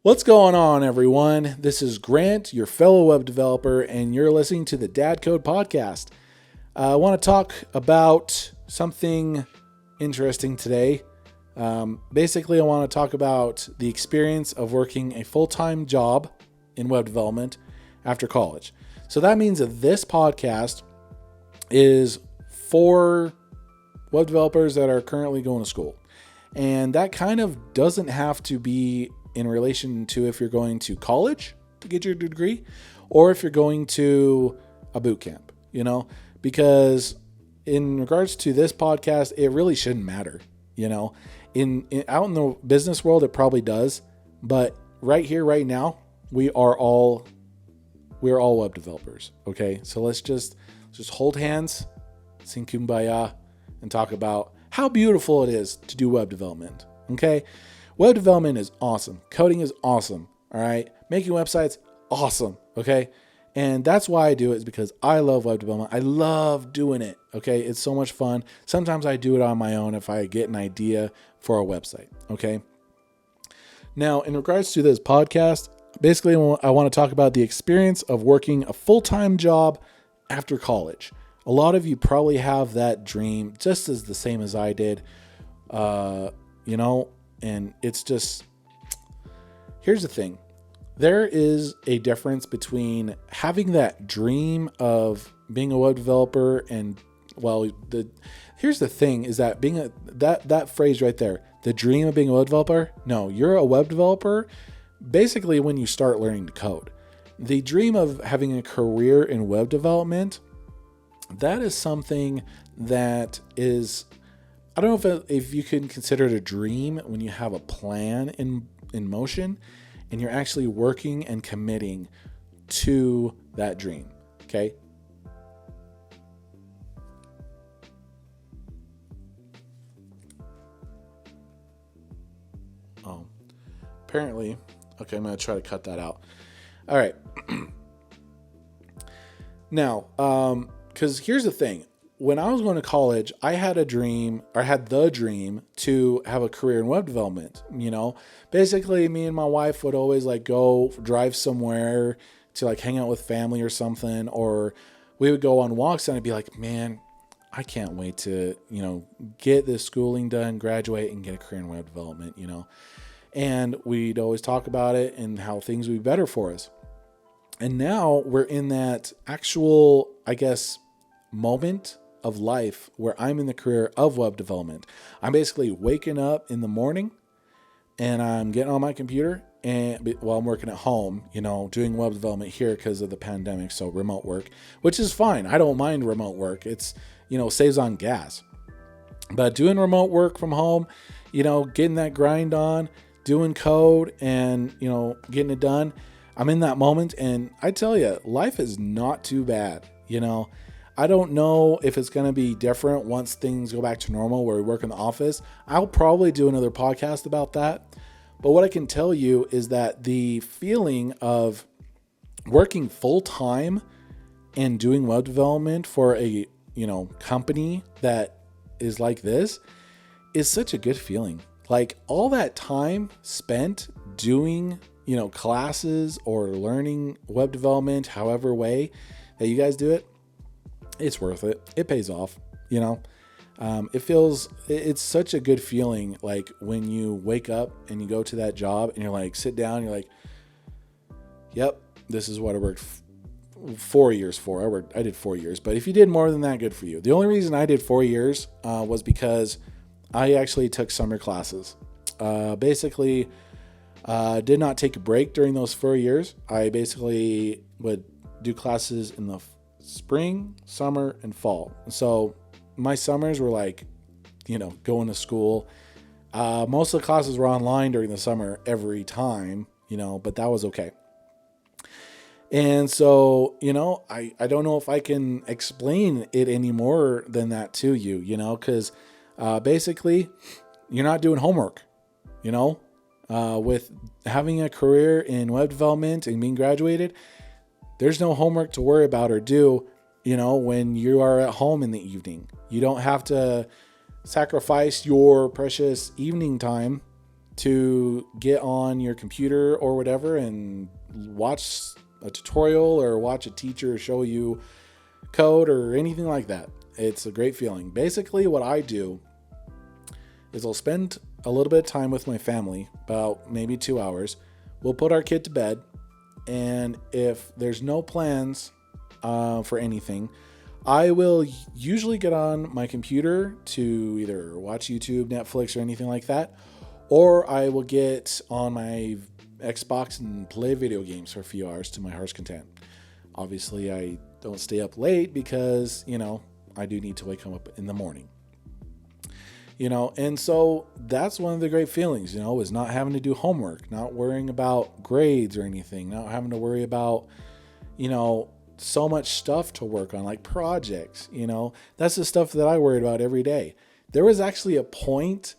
What's going on, everyone? This is Grant, your fellow web developer, and you're listening to the Dad Code Podcast. I want to talk about something interesting today. Basically, I want to talk about the experience of working a full-time job in web development after college. So that means that this podcast is for web developers that are currently going to school. And that kind of doesn't have to be in relation to if you're going to college to get your degree or if you're going to a boot camp, because in regards to this podcast, it really shouldn't matter, in out in the business world, it probably does. But right here, right now, we're all web developers. Okay. So let's just hold hands, sing Kumbaya, and talk about how beautiful it is to do web development. Okay. Web development is awesome. Coding is awesome. All right. Making websites, awesome. Okay. And that's why I do it, is because I love web development. I love doing it. Okay. It's so much fun. Sometimes I do it on my own if I get an idea for a website. Okay. Now, in regards to this podcast, basically I want to talk about the experience of working a full-time job after college. A lot of you probably have that dream just as the same as I did, and it's just, here's the thing. There is a difference between having that dream of being a web developer and, here's the thing is that being that phrase right there, the dream of being a web developer. No, you're a web developer basically when you start learning to code. The dream of having a career in web development, that is something that is, I don't know if you can consider it a dream when you have a plan in motion and you're actually working and committing to that dream. Okay. Oh, apparently. Okay. I'm going to try to cut that out. All right. Now, because here's the thing. When I was going to college, I had the dream to have a career in web development. Basically me and my wife would always go drive somewhere to hang out with family or something, or we would go on walks and I'd be like, man, I can't wait to, get this schooling done, graduate and get a career in web development, and we'd always talk about it and how things would be better for us. And now we're in that actual, moment of life where I'm in the career of web development. I'm basically waking up in the morning and I'm getting on my computer and while I'm working at home, doing web development here because of the pandemic. So remote work, which is fine. I don't mind remote work. It's, saves on gas, but doing remote work from home, getting that grind on, doing code and, getting it done. I'm in that moment and I tell you, life is not too bad. I don't know if it's going to be different once things go back to normal where we work in the office. I'll probably do another podcast about that. But what I can tell you is that the feeling of working full time and doing web development for a, company that is like this is such a good feeling. All that time spent doing, classes or learning web development, however way that you guys do it, it's worth it. It pays off, it's such a good feeling. When you wake up and you go to that job and you're sit down, you're yep, this is what I worked 4 years for. I did 4 years, but if you did more than that, good for you. The only reason I did 4 years was because I actually took summer classes. Basically, did not take a break during those 4 years. I basically would do classes in the spring, summer, and fall. So my summers were going to school. Most of the classes were online during the summer every time, but that was okay. And so, I don't know if I can explain it any more than that to you, because basically you're not doing homework, with having a career in web development and being graduated. There's no homework to worry about or do, when you are at home in the evening. You don't have to sacrifice your precious evening time to get on your computer or whatever and watch a tutorial or watch a teacher show you code or anything like that. It's a great feeling. Basically, what I do is I'll spend a little bit of time with my family, about maybe 2 hours. We'll put our kid to bed, and if there's no plans for anything, I will usually get on my computer to either watch YouTube, Netflix, or anything like that, or I will get on my Xbox and play video games for a few hours to my heart's content. Obviously, I don't stay up late because, I do need to wake up in the morning. And so that's one of the great feelings, is not having to do homework, not worrying about grades or anything, not having to worry about, so much stuff to work on, like projects, that's the stuff that I worried about every day. There was actually a point,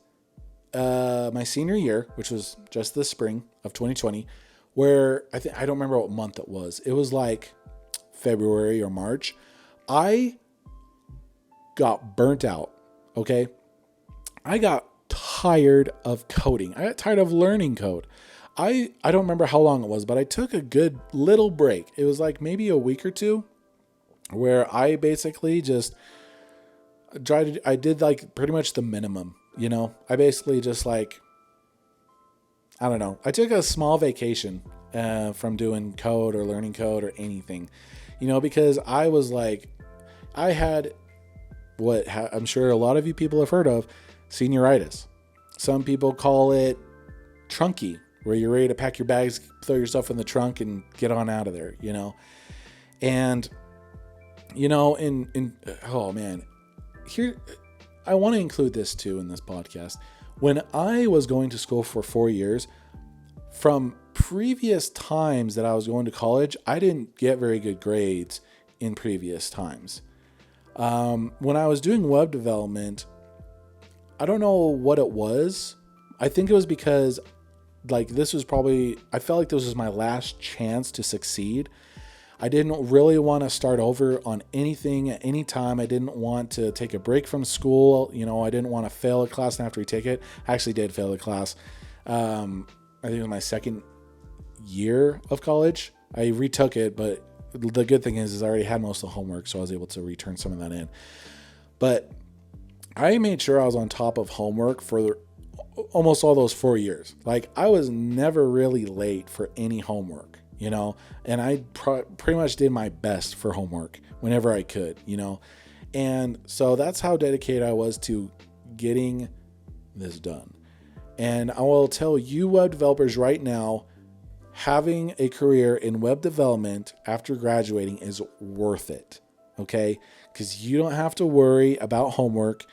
my senior year, which was just the spring of 2020, where I don't remember what month it was. It was like February or March. I got burnt out. Okay. I got tired of coding. I got tired of learning code. I don't remember how long it was, but I took a good little break. It was like maybe a week or two where I basically just I did like pretty much the minimum, I basically just I don't know. I took a small vacation from doing code or learning code or anything, because I was like, I had what I'm sure a lot of you people have heard of, senioritis. Some people call it trunky, where you're ready to pack your bags, throw your stuff in the trunk and get on out of there, And, oh man, here, I want to include this too in this podcast. When I was going to school for 4 years, from previous times that I was going to college, I didn't get very good grades in previous times. When I was doing web development, I don't know what it was. I think it was because I felt like this was my last chance to succeed. I didn't really want to start over on anything at any time. I didn't want to take a break from school. I didn't want to fail a class and have to retake it. I actually did fail a class. I think it was my second year of college. I retook it, but the good thing is I already had most of the homework, so I was able to return some of that in. But I made sure I was on top of homework for almost all those 4 years. Like, I was never really late for any homework, and I pretty much did my best for homework whenever I could, and so that's how dedicated I was to getting this done. And I will tell you web developers right now, having a career in web development after graduating is worth it, okay? Because you don't have to worry about homework.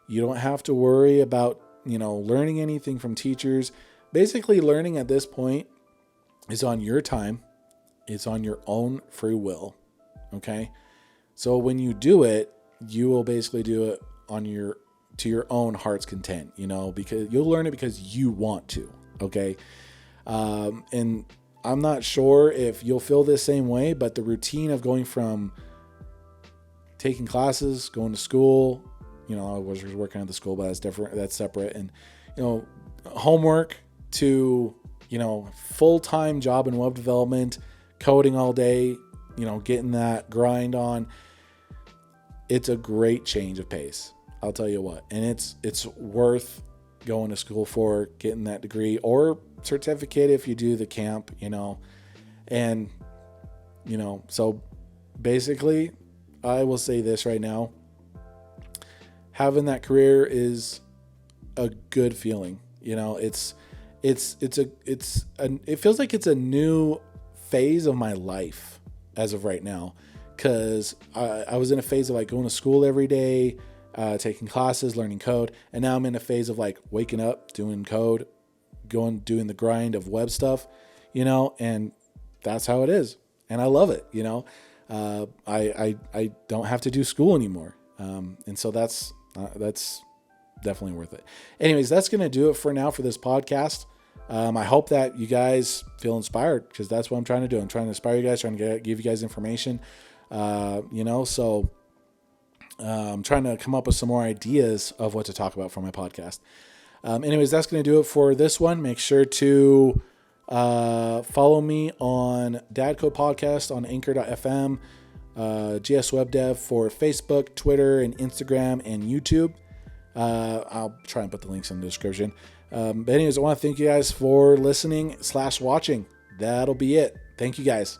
You don't have to worry about, learning anything from teachers. Basically, learning at this point is on your time. It's on your own free will, okay? So when you do it, you will basically do it to your own heart's content, because you'll learn it because you want to, okay? And I'm not sure if you'll feel the same way, but the routine of going from taking classes, going to school, I was working at the school, but that's different, that's separate. And, homework to, full-time job in web development, coding all day, getting that grind on. It's a great change of pace. I'll tell you what. And it's worth going to school for, getting that degree or certificate if you do the camp, and, so basically I will say this right now. Having that career is a good feeling. It feels like it's a new phase of my life as of right now. Cause I was in a phase of going to school every day, taking classes, learning code. And now I'm in a phase of waking up, doing code, doing the grind of web stuff, and that's how it is. And I love it. I don't have to do school anymore. And so that's definitely worth it. Anyways, that's going to do it for now for this podcast. I hope that you guys feel inspired, because that's what I'm trying to do. I'm trying to inspire you guys, trying to give you guys information, so I'm trying to come up with some more ideas of what to talk about for my podcast. Anyways, that's going to do it for this one. Make sure to follow me on Dadco Podcast on anchor.fm, GSWebDev for Facebook, Twitter, and Instagram, and YouTube. I'll try and put the links in the description. But anyways, I want to thank you guys for listening / watching. That'll be it. Thank you guys.